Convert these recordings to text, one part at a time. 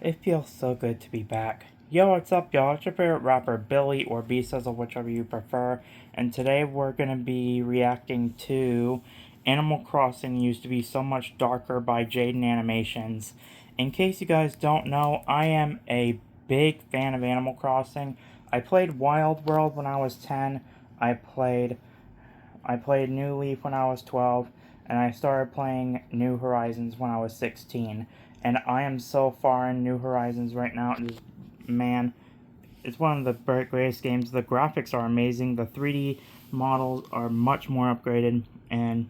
It feels so good to be back. Yo, what's up, y'all? It's your favorite rapper, Billy, or B-Sizzle, whichever you prefer. And today we're gonna be reacting to Animal Crossing Used to Be So Much Darker by JaidenAnimations. In case you guys don't know, I am a big fan of Animal Crossing. I played Wild World when I was 10. I played New Leaf when I was 12, and I started playing New Horizons when I was 16. And I am so far in New Horizons right now. Man, it's one of the greatest games. The graphics are amazing. The 3D models are much more upgraded, and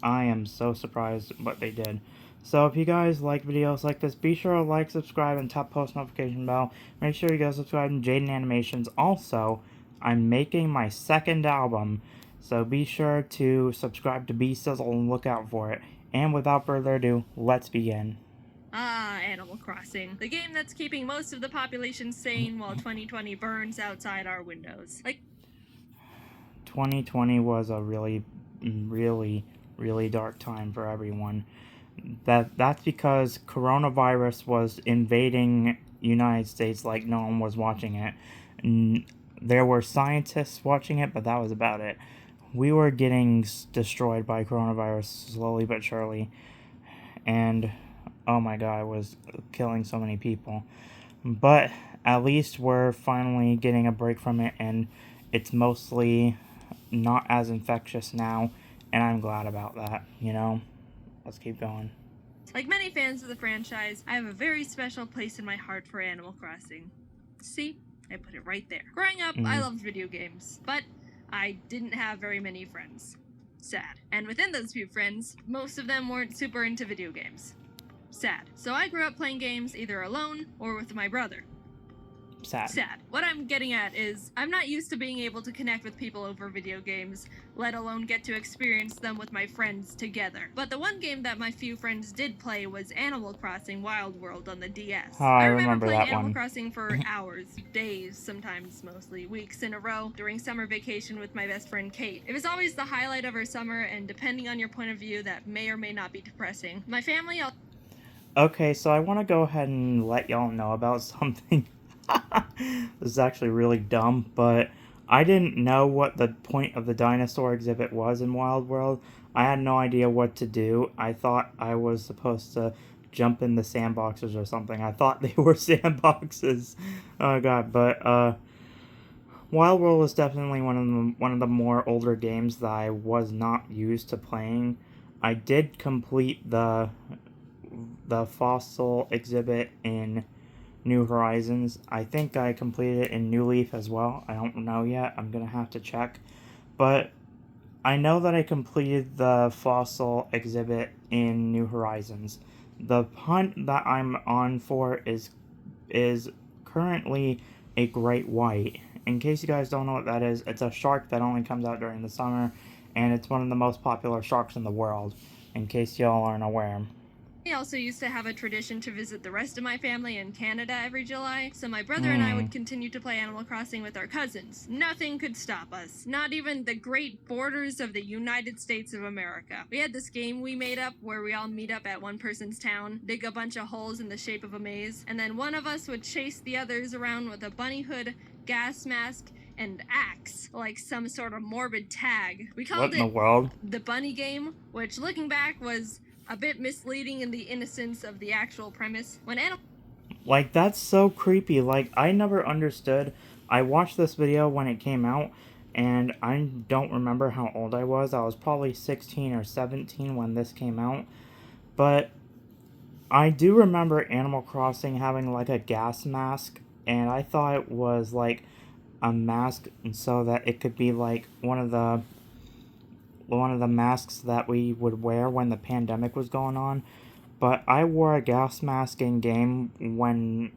I am so surprised what they did. So if you guys like videos like this, be sure to like, subscribe, and tap post notification bell. Make sure you guys subscribe to JaidenAnimations. Also, I'm making my second album, so be sure to subscribe to B-Sizzle and look out for it. And without further ado, let's begin. Animal Crossing. The game that's keeping most of the population sane while 2020 burns outside our windows. 2020 was a really dark time for everyone. That's because coronavirus was invading United States like no one was watching it. There were scientists watching it, but that was about it. We were getting destroyed by coronavirus slowly but surely, and oh my god, it was killing so many people. But at least we're finally getting a break from it, and it's mostly not as infectious now, and I'm glad about that, you know? Let's keep going. Like many fans of the franchise, I have a very special place in my heart for Animal Crossing. See? I put it right there. Growing up, I loved video games, but I didn't have very many friends. Sad. And within those few friends, most of them weren't super into video games. Sad. So I grew up playing games either alone or with my brother. Sad. What I'm getting at is, I'm not used to being able to connect with people over video games, let alone get to experience them with my friends together. But the one game that my few friends did play was Animal Crossing Wild World on the DS. Oh, I remember playing that Animal one. Crossing for hours, days, sometimes mostly weeks in a row during summer vacation with my best friend Kate. It was always the highlight of our summer, and depending on your point of view, that may or may not be depressing. My family... Okay, so I want to go ahead and let y'all know about something. This is actually really dumb, but I didn't know what the point of the dinosaur exhibit was in Wild World. I had no idea what to do. I thought I was supposed to jump in the sandboxes or something. I thought they were sandboxes. Oh god, but Wild World was definitely one of the more older games that I was not used to playing. I did complete the fossil exhibit in New Horizons. I think I completed it in New Leaf as well. I don't know yet. I'm going to have to check. But I know that I completed the fossil exhibit in New Horizons. The hunt that I'm on for is currently a great white. In case you guys don't know what that is, it's a shark that only comes out during the summer, and it's one of the most popular sharks in the world, in case y'all aren't aware. I also used to have a tradition to visit the rest of my family in Canada every July, so my brother and I would continue to play Animal Crossing with our cousins. Nothing could stop us. Not even the great borders of the United States of America. We had this game we made up where we all meet up at one person's town, dig a bunch of holes in the shape of a maze, and then one of us would chase the others around with a bunny hood, gas mask, and axe, like some sort of morbid tag. We called it the Bunny Game, which looking back was a bit misleading in the innocence of the actual premise. Like, that's so creepy. Like, I never understood. I watched this video when it came out, and I don't remember how old I was. I was probably 16 or 17 when this came out. But I do remember Animal Crossing having, like, a gas mask, and I thought it was, like, a mask so that it could be, like, one of the masks that we would wear when the pandemic was going on. But I wore a gas mask in game when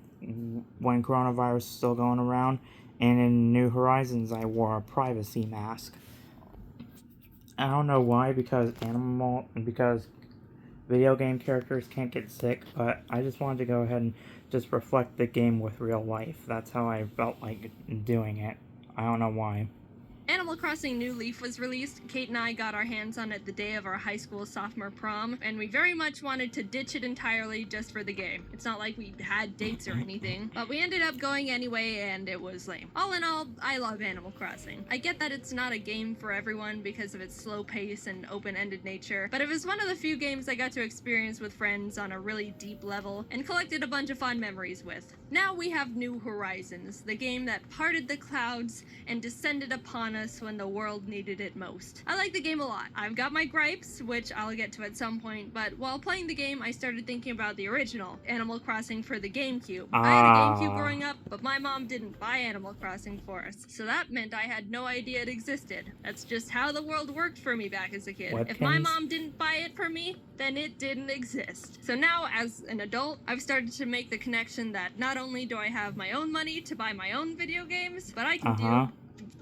coronavirus was still going around, and in New Horizons I wore a privacy mask. I don't know why, because video game characters can't get sick, but I just wanted to go ahead and just reflect the game with real life. That's how I felt like doing it. I don't know why. Animal Crossing New Leaf was released, Kate and I got our hands on it the day of our high school sophomore prom, and we very much wanted to ditch it entirely just for the game. It's not like we had dates or anything, but we ended up going anyway, and it was lame. All in all, I love Animal Crossing. I get that it's not a game for everyone because of its slow pace and open-ended nature, but it was one of the few games I got to experience with friends on a really deep level and collected a bunch of fun memories with. Now we have New Horizons, the game that parted the clouds and descended upon us when the world needed it most. I like the game a lot. I've got my gripes, which I'll get to at some point, but while playing the game, I started thinking about the original, Animal Crossing for the GameCube. I had a GameCube growing up, but my mom didn't buy Animal Crossing for us, so that meant I had no idea it existed. That's just how the world worked for me back as a kid. If my mom didn't buy it for me, then it didn't exist. So now, as an adult, I've started to make the connection that not only do I have my own money to buy my own video games, but I can do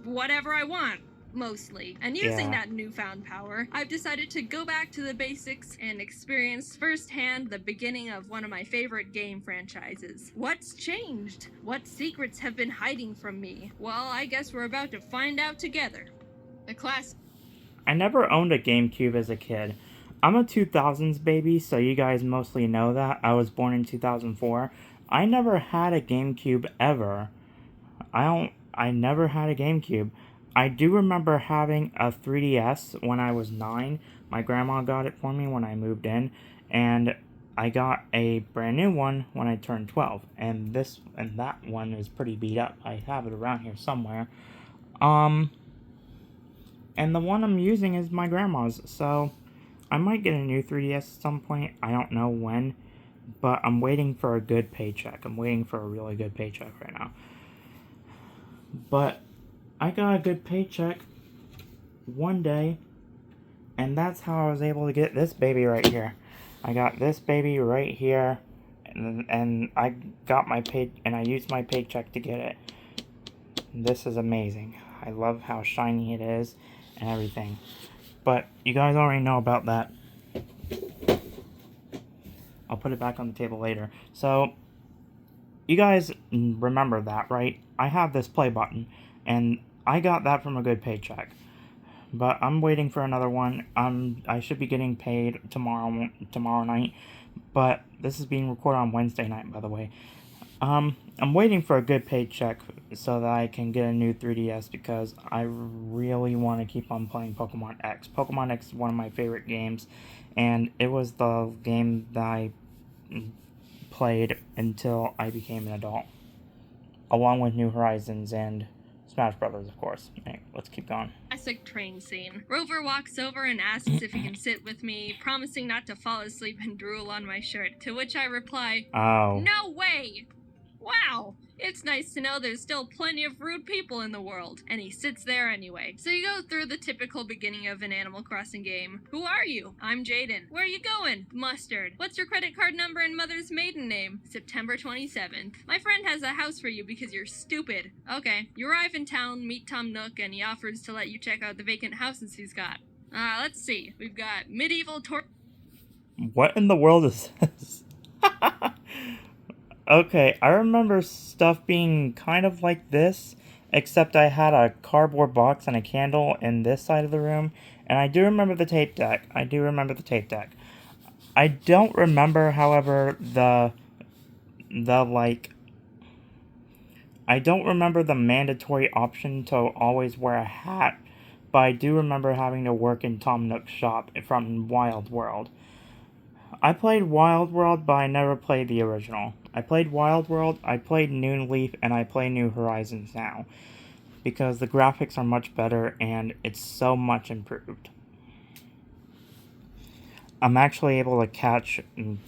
whatever I want, mostly. And using that newfound power, I've decided to go back to the basics and experience firsthand the beginning of one of my favorite game franchises. What's changed? What secrets have been hiding from me? Well, I guess we're about to find out together. The class. I never owned a GameCube as a kid. I'm a 2000s baby, so you guys mostly know that. I was born in 2004. I never had a GameCube ever. I never had a GameCube. I do remember having a 3DS when I was 9. My grandma got it for me when I moved in, and I got a brand new one when I turned 12. And that one is pretty beat up. I have it around here somewhere. And the one I'm using is my grandma's, so I might get a new 3DS at some point. I don't know when, but I'm waiting for a good paycheck. I'm waiting for a really good paycheck right now. But I got a good paycheck one day, and that's how I was able to get this baby right here. I got this baby right here, and I got my pay, and I used my paycheck to get it. This is amazing. I love how shiny it is and everything. But you guys already know about that. I'll put it back on the table later. So, you guys remember that, right? I have this play button, and I got that from a good paycheck. But I'm waiting for another one. I should be getting paid tomorrow night. But this is being recorded on Wednesday night, by the way. I'm waiting for a good paycheck so that I can get a new 3DS because I really want to keep on playing Pokemon X. Pokemon X is one of my favorite games, and it was the game that I played until I became an adult, along with New Horizons and Smash Brothers, of course. Hey, let's keep going. Classic train scene. Rover walks over and asks if he can sit with me, promising not to fall asleep and drool on my shirt, to which I reply, "No way! Wow, it's nice to know there's still plenty of rude people in the world." And he sits there anyway. So you go through the typical beginning of an Animal Crossing game. Who are you? I'm Jaiden. Where are you going? Mustard. What's your credit card number and mother's maiden name? September 27th. My friend has a house for you because you're stupid. Okay. You arrive in town, meet Tom Nook, and he offers to let you check out the vacant houses he's got. Let's see. We've got medieval What in the world is this? Okay, I remember stuff being kind of like this, except I had a cardboard box and a candle in this side of the room, and I do remember the tape deck. I don't remember, however, I don't remember the mandatory option to always wear a hat, but I do remember having to work in Tom Nook's shop from Wild World. I played Wild World, but I never played the original. I played Wild World, I played New Leaf, and I play New Horizons now. Because the graphics are much better, and it's so much improved. I'm actually able to catch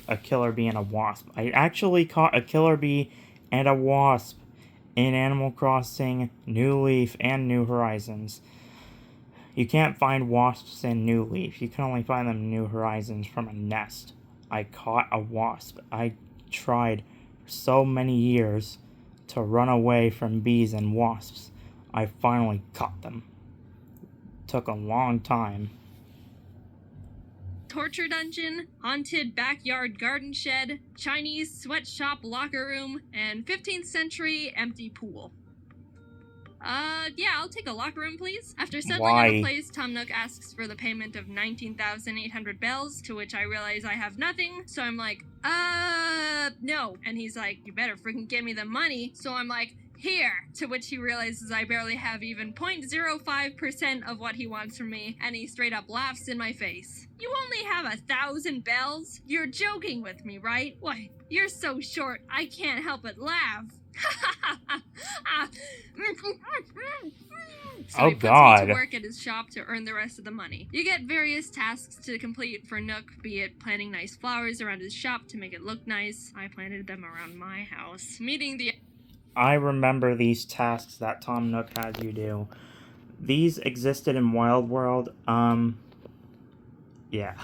a killer bee and a wasp. I actually caught a killer bee and a wasp in Animal Crossing, New Leaf, and New Horizons. You can't find wasps in New Leaf. You can only find them in New Horizons from a nest. I caught a wasp. I tried for so many years to run away from bees and wasps. I finally caught them. Took a long time. Torture dungeon, haunted backyard garden shed, Chinese sweatshop locker room, and 15th century empty pool. Yeah, I'll take a locker room, please. After settling on Why? the place, Tom Nook asks for the payment of 19,800 bells, to which I realize I have nothing, so I'm like, no. And he's like, you better freaking give me the money, so I'm like, here, to which he realizes I barely have even 0.05% of what he wants from me, and he straight up laughs in my face. You only have 1,000 bells? You're joking with me, right? Why, you're so short, I can't help but laugh. So Oh he puts me to God. work at his shop to earn the rest of the money. You get various tasks to complete for Nook, be it planting nice flowers around his shop to make it look nice. I planted them around my house. Meeting the... I remember these tasks that Tom Nook had you do. These existed in Wild World. Yeah.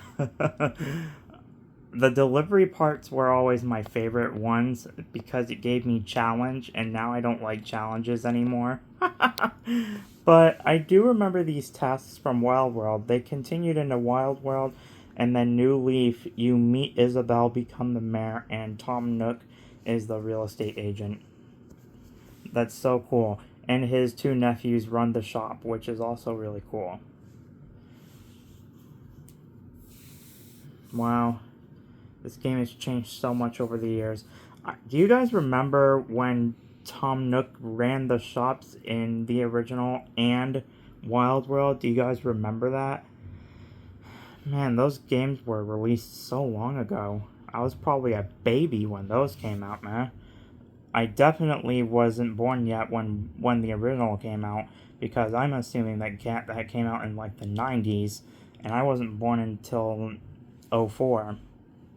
The delivery parts were always my favorite ones because it gave me challenge, and now I don't like challenges anymore. But I do remember these tasks from Wild World. They continued into Wild World, and then New Leaf, you meet Isabelle, become the mayor, and Tom Nook is the real estate agent. That's so cool. And his two nephews run the shop, which is also really cool. Wow. This game has changed so much over the years. Do you guys remember when Tom Nook ran the shops in the original and Wild World? Do you guys remember that? Man, those games were released so long ago. I was probably a baby when those came out, man. I definitely wasn't born yet when the original came out, because I'm assuming that came out in like the 90s, and I wasn't born until 04.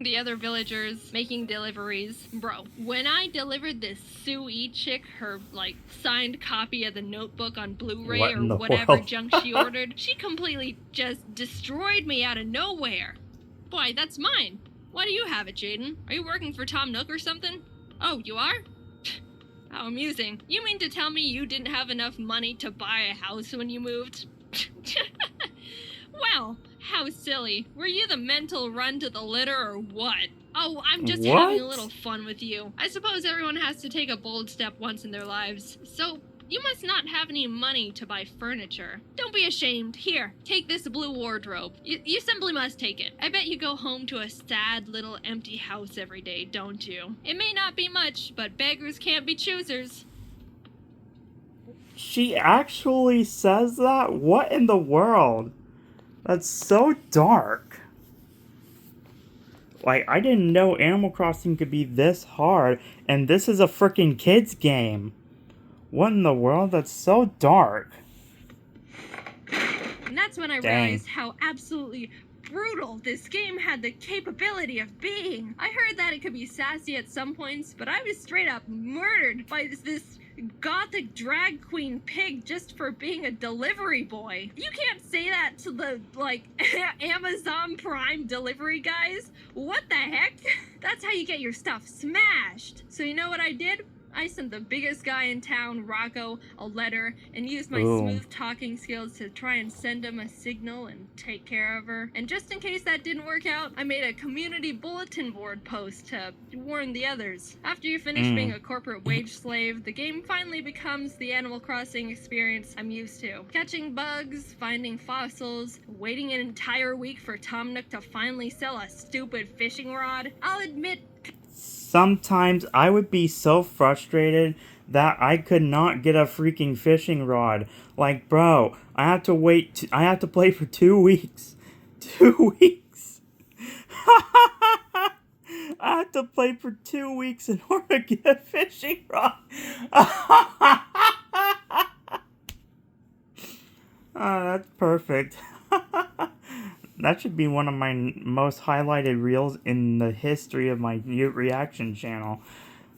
The other villagers making deliveries. Bro, when I delivered this Sue E chick her, like, signed copy of the Notebook on Blu-ray What or in the whatever world? junk she ordered, she completely just destroyed me out of nowhere. Boy, that's mine. Why do you have it, Jaiden? Are you working for Tom Nook or something? Oh, you are? How amusing. You mean to tell me you didn't have enough money to buy a house when you moved? Well, how silly. Were you the mental run to the litter or what? Oh, I'm just having a little fun with you. I suppose everyone has to take a bold step once in their lives. So, you must not have any money to buy furniture. Don't be ashamed. Here, take this blue wardrobe. You simply must take it. I bet you go home to a sad little empty house every day, don't you? It may not be much, but beggars can't be choosers. She actually says that? What in the world? That's so dark. Like, I didn't know Animal Crossing could be this hard, and this is a freaking kids game. What in the world? That's so dark. And that's when I realized how absolutely brutal this game had the capability of being. I heard that it could be sassy at some points, but I was straight up murdered by this gothic drag queen pig just for being a delivery boy. You can't say that to the, like, Amazon Prime delivery guys. What the heck? That's how you get your stuff smashed. So you know what I did? I sent the biggest guy in town, Rocco, a letter, and used my smooth talking skills to try and send him a signal and take care of her. And just in case that didn't work out, I made a community bulletin board post to warn the others. After you finish being a corporate wage slave, the game finally becomes the Animal Crossing experience I'm used to. Catching bugs, finding fossils, waiting an entire week for Tom Nook to finally sell a stupid fishing rod. I'll admit, sometimes I would be so frustrated that I could not get a freaking fishing rod. Like, bro, I have to wait. I have to play for 2 weeks. 2 weeks. I have to play for 2 weeks in order to get a fishing rod. That's perfect. That should be one of my most highlighted reels in the history of my reaction channel.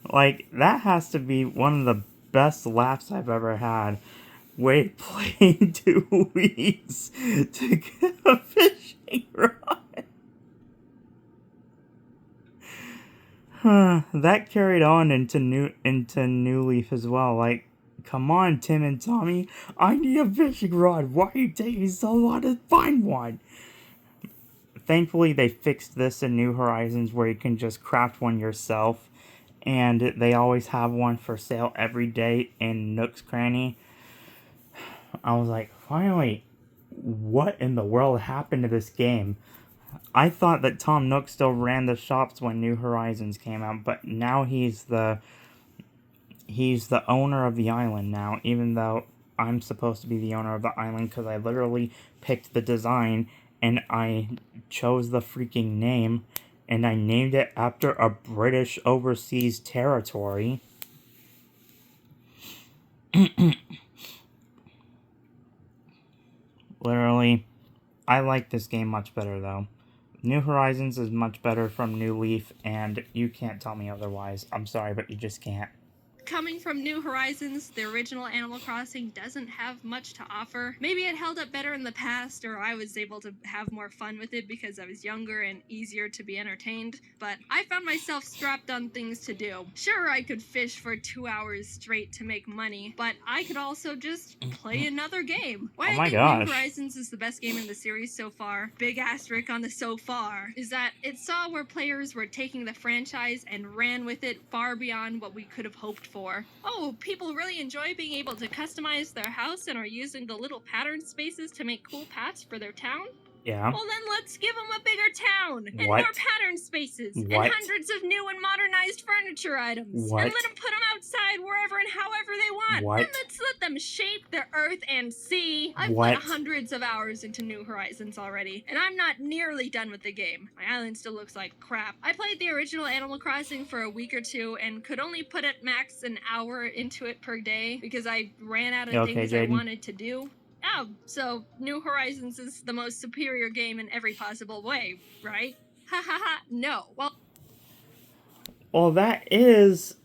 Like, that has to be one of the best laughs I've ever had. Wait, playing 2 weeks to get a fishing rod. That carried on into New Leaf as well. Like, come on, Tim and Tommy, I need a fishing rod. Why are you taking so long to find one? Thankfully, they fixed this in New Horizons where you can just craft one yourself. And they always have one for sale every day in Nook's Cranny. I was like, finally, what in the world happened to this game? I thought that Tom Nook still ran the shops when New Horizons came out, but now he's the owner of the island now, even though I'm supposed to be the owner of the island because I literally picked the design and I chose the freaking name and I named it after a British overseas territory. Literally, I like this game much better though. New Horizons is much better from New Leaf, and you can't tell me otherwise. I'm sorry, but you just can't. Coming from New Horizons, the original Animal Crossing doesn't have much to offer. Maybe it held up better in the past, or I was able to have more fun with it because I was younger and easier to be entertained, but I found myself strapped on things to do. Sure, I could fish for 2 hours straight to make money, but I could also just play another game. Why Oh I my think gosh. New Horizons is the best game in the series so far, big asterisk on the so far, is that it saw where players were taking the franchise and ran with it far beyond what we could have hoped for. Oh, people really enjoy being able to customize their house and are using the little pattern spaces to make cool paths for their town? Yeah. Well, then let's give them a bigger town and What? more pattern spaces and What? hundreds of new and modernized furniture items. What? And let them put them outside wherever and however they want. What? And let's let them shape the earth and sea. I've What? put hundreds of hours into New Horizons already, and I'm not nearly done with the game. My island still looks like crap. I played the original Animal Crossing for a week or two and could only put at max an hour into it per day because I ran out of You okay, things I Jaiden? wanted to do. Oh, so New Horizons is the most superior game in every possible way, right? Ha ha ha, no. Well, that is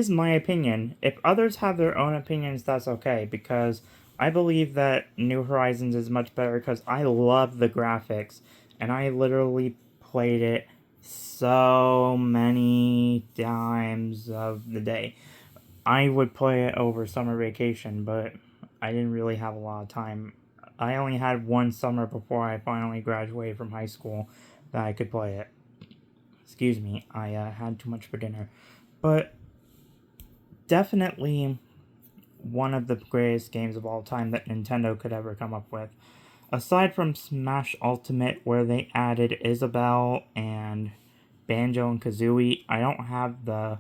my opinion. If others have their own opinions, that's okay, because I believe that New Horizons is much better because I love the graphics, and I literally played it so many times of the day. I would play it over summer vacation, but I didn't really have a lot of time. I only had one summer before I finally graduated from high school that I could play it. Excuse me, I had too much for dinner. But definitely one of the greatest games of all time that Nintendo could ever come up with. Aside from Smash Ultimate, where they added Isabelle and Banjo and Kazooie, I don't have the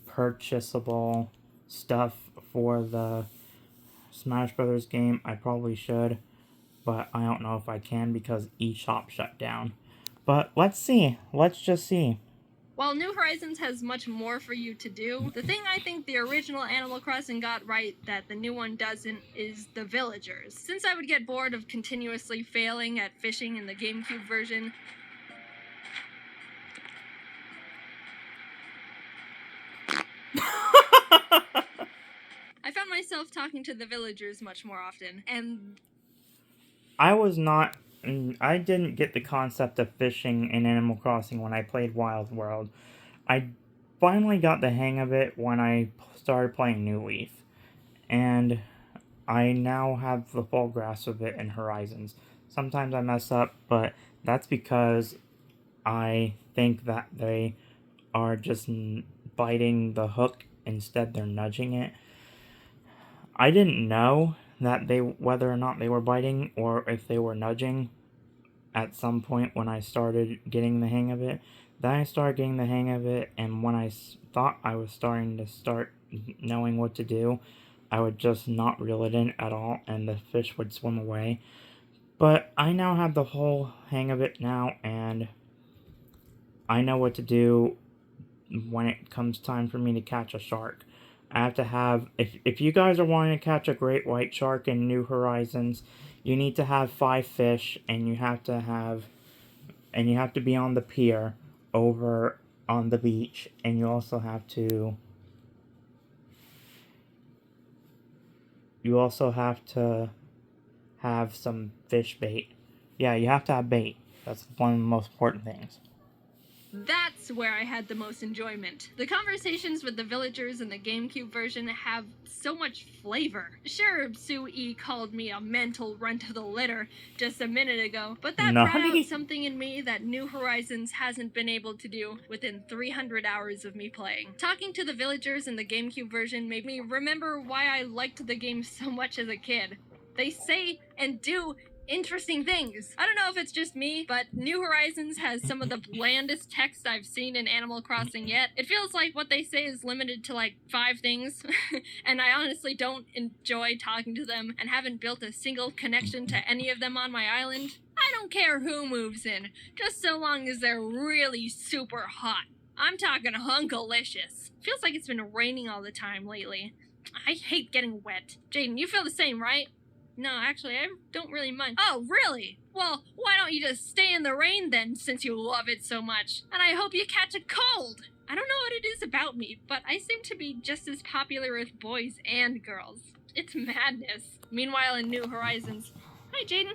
purchasable stuff for the Smash Brothers game. I probably should, but I don't know if I can because eShop shut down. But let's see. Let's just see. While New Horizons has much more for you to do, the thing I think the original Animal Crossing got right that the new one doesn't is the villagers. Since I would get bored of continuously failing at fishing in the GameCube version, I found myself talking to the villagers much more often, and I didn't get the concept of fishing in Animal Crossing when I played Wild World. I finally got the hang of it when I started playing New Leaf. And I now have the full grasp of it in Horizons. Sometimes I mess up, but that's because I think that they are just biting the hook instead they're nudging it. I didn't know that whether or not they were biting or if they were nudging at some point when I started getting the hang of it. Then I started getting the hang of it, and when I thought I was starting to start knowing what to do, I would just not reel it in at all, and the fish would swim away. But I now have the whole hang of it now, and I know what to do when it comes time for me to catch a shark. I have to have, if you guys are wanting to catch a great white shark in New Horizons, you need to have 5 fish, and you have to be on the pier over on the beach, and you also have to have some fish bait. Yeah, you have to have bait. That's one of the most important things. That's where I had the most enjoyment. The conversations with the villagers in the GameCube version have so much flavor. Sure, Sue called me a mental runt of the litter just a minute ago, but that brought out something in me that New Horizons hasn't been able to do within 300 hours of me playing. Talking to the villagers in the GameCube version made me remember why I liked the game so much as a kid. They say and do interesting things. I don't know if it's just me, but New Horizons has some of the blandest text I've seen in Animal Crossing yet. It feels like what they say is limited to like 5 things, and I honestly don't enjoy talking to them and haven't built a single connection to any of them on my island. I don't care who moves in, just so long as they're really super hot. I'm talking hunkalicious. Feels like it's been raining all the time lately. I hate getting wet. Jaiden, you feel the same, right? No, actually, I don't really mind. Oh, really? Well, why don't you just stay in the rain then, since you love it so much? And I hope you catch a cold! I don't know what it is about me, but I seem to be just as popular with boys and girls. It's madness. Meanwhile, in New Horizons... Hi, Jaiden.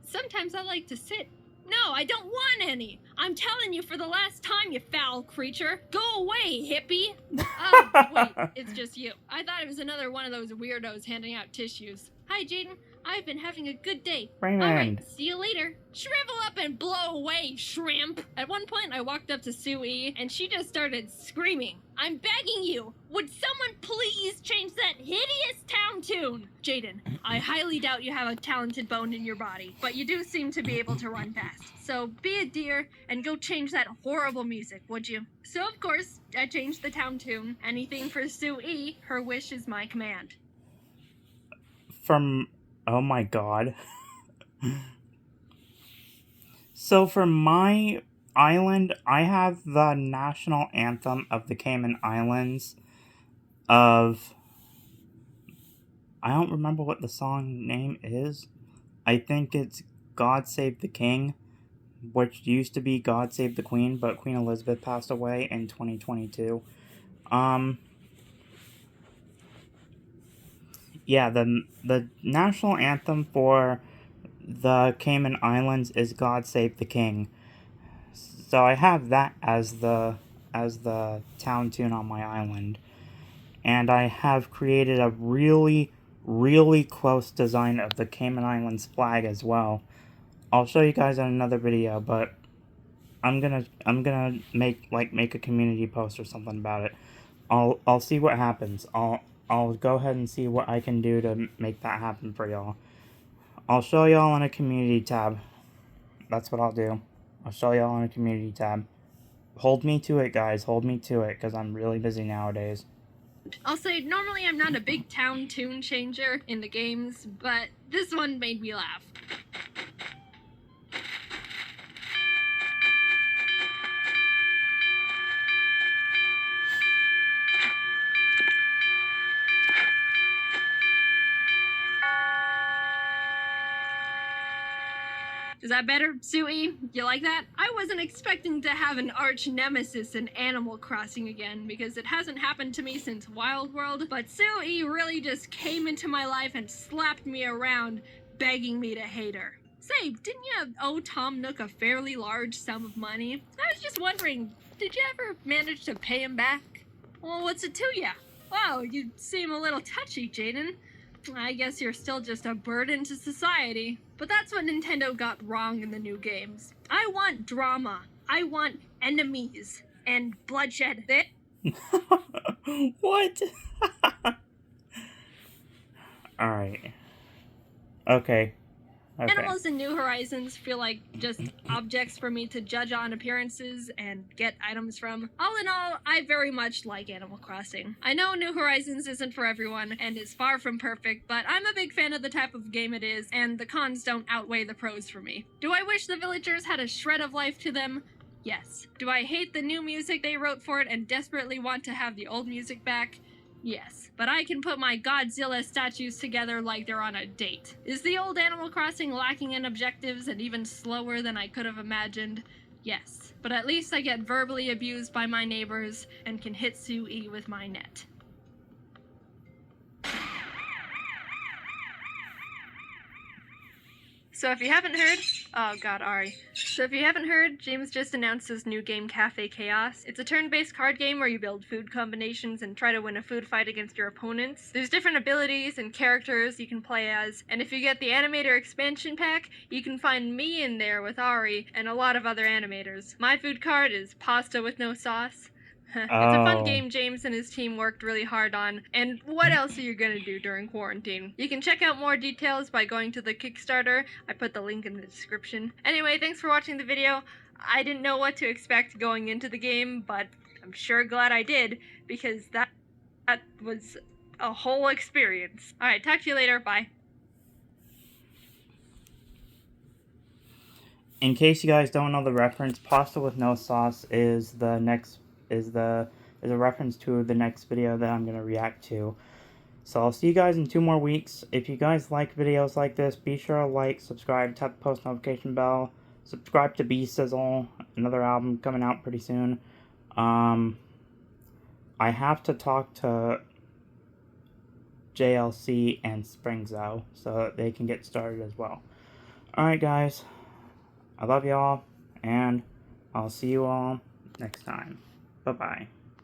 Sometimes I like to sit. No, I don't want any! I'm telling you for the last time, you foul creature! Go away, hippie! Oh, wait, it's just you. I thought it was another one of those weirdos handing out tissues. Hi, Jaiden. I've been having a good day. Raymond. Alright, see you later. Shrivel up and blow away, shrimp! At one point, I walked up to Sue, and she just started screaming. I'm begging you! Would someone please change that hideous town tune? Jaiden, I highly doubt you have a talented bone in your body, but you do seem to be able to run fast. So be a dear and go change that horrible music, would you? So of course, I changed the town tune. Anything for Sue, her wish is my command. Oh my god. So for my island, I have the national anthem of the Cayman Islands of... I don't remember what the song name is. I think it's God Save the King, which used to be God Save the Queen, but Queen Elizabeth passed away in 2022. Yeah, the national anthem for the Cayman Islands is God Save the King. So I have that as the town tune on my island. And I have created a really, really close design of the Cayman Islands flag as well. I'll show you guys in another video, but I'm gonna make a community post or something about it. I'll see what happens. I'll go ahead and see what I can do to make that happen for y'all. I'll show y'all in a community tab. That's what I'll do. I'll show y'all in a community tab. Hold me to it, guys. Hold me to it, because I'm really busy nowadays. I'll say, normally I'm not a big town tune changer in the games, but this one made me laugh. Is that better, Sue? You like that? I wasn't expecting to have an arch nemesis in Animal Crossing again, because it hasn't happened to me since Wild World, but Sue really just came into my life and slapped me around, begging me to hate her. Say, didn't you owe Tom Nook a fairly large sum of money? I was just wondering, did you ever manage to pay him back? Well, what's it to ya? Wow, you seem a little touchy, Jaiden. I guess you're still just a burden to society. But that's what Nintendo got wrong in the new games. I want drama. I want enemies. And bloodshed. What? Alright. Okay. Animals in New Horizons feel like just objects for me to judge on appearances and get items from. All in all, I very much like Animal Crossing. I know New Horizons isn't for everyone and is far from perfect, but I'm a big fan of the type of game it is, and the cons don't outweigh the pros for me. Do I wish the villagers had a shred of life to them? Yes. Do I hate the new music they wrote for it and desperately want to have the old music back? Yes, but I can put my Godzilla statues together like they're on a date. Is the old Animal Crossing lacking in objectives and even slower than I could have imagined? Yes, but at least I get verbally abused by my neighbors and can hit Sue with my net. So if you haven't heard, oh god, Ari. So if you haven't heard, James just announced his new game, Cafe Chaos. It's a turn-based card game where you build food combinations and try to win a food fight against your opponents. There's different abilities and characters you can play as, and if you get the Animator expansion pack, you can find me in there with Ari and a lot of other animators. My food card is pasta with no sauce. It's a fun game James and his team worked really hard on, and what else are you gonna do during quarantine? You can check out more details by going to the Kickstarter. I put the link in the description. Anyway, thanks for watching the video. I didn't know what to expect going into the game, but I'm sure glad I did, because that was a whole experience. Alright, talk to you later, bye. In case you guys don't know the reference, pasta with no sauce is a reference to the next video that I'm gonna react to. So I'll see you guys in 2 more weeks. If you guys like videos like this, be sure to like, subscribe, tap the post notification bell, subscribe to B-Sizzle, another album coming out pretty soon. I have to talk to JLC and Springzo so that they can get started as well. Alright guys, I love y'all, and I'll see you all next time. Bye-bye.